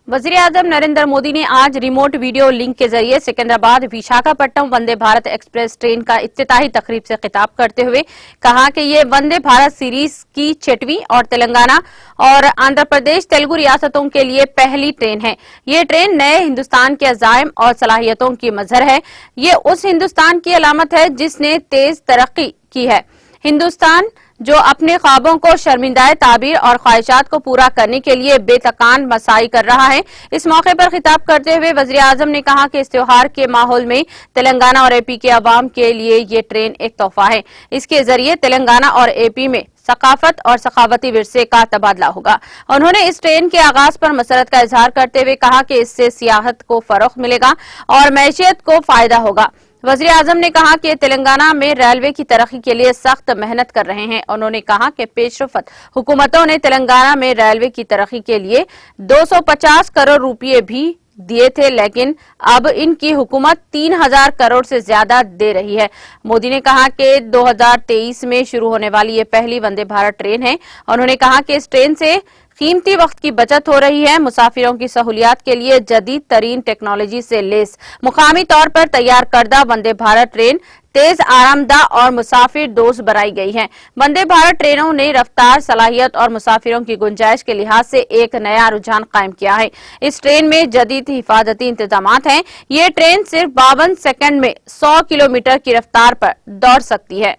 वजीर आजम नरेंद्र मोदी ने आज रिमोट वीडियो लिंक के जरिए सिकंदराबाद विशाखापट्टनम वंदे भारत एक्सप्रेस ट्रेन का इफ्तिताही तकरीब से खिताब करते हुए कहा कि ये वंदे भारत सीरीज की 6वीं और तेलंगाना और आंध्र प्रदेश तेलुगु रियासतों के लिए पहली ट्रेन है। ये ट्रेन नए हिंदुस्तान के अज़ाइम और सलाहियतों की मजहर है। ये उस हिंदुस्तान की अलामत है जिसने तेज तरक्की की है। हिंदुस्तान जो अपने ख्वाबों को शर्मिंदाए ताबीर और ख्वाहिशात को पूरा करने के लिए बेतकान मसाई कर रहा है। इस मौके पर खिताब करते हुए वज़ीर आज़म ने कहा कि इस त्योहार के माहौल में तेलंगाना और एपी के अवाम के लिए ये ट्रेन एक तोहफा है। इसके जरिए तेलंगाना और एपी में सकाफत और सखावती विरसे का तबादला होगा। उन्होंने इस ट्रेन के आगाज पर मसरत का इजहार करते हुए कहा कि इससे सियाहत को फरोग मिलेगा और मैशियत को फायदा होगा। वज़ीर आज़म ने कहा कि तेलंगाना में रेलवे की तरक्की के लिए सख्त मेहनत कर रहे हैं। उन्होंने कहा कि पेशरफ्त हुकूमतों ने तेलंगाना में रेलवे की तरक्की के लिए 250 करोड़ रुपये भी दिए थे, लेकिन अब इनकी हुकूमत 3000 करोड़ से ज्यादा दे रही है। मोदी ने कहा कि 2023 में शुरू होने वाली ये पहली वंदे भारत ट्रेन है। उन्होंने कहा कि इस ट्रेन से कीमती वक्त की बचत हो रही है। मुसाफिरों की सहूलियात के लिए जदीद तरीन टेक्नोलॉजी से लेस मुकामी तौर पर तैयार करदा वंदे भारत ट्रेन तेज, आरामदा और मुसाफिर दोस्त बनाई गई है। वंदे भारत ट्रेनों ने रफ्तार, सलाहियत और मुसाफिरों की गुंजाइश के लिहाज से एक नया रुझान कायम किया है। इस ट्रेन में जदीद हिफाजती इंतजामात हैं। ये ट्रेन सिर्फ 52 सेकंड में 100 किलोमीटर की रफ्तार पर दौड़ सकती है।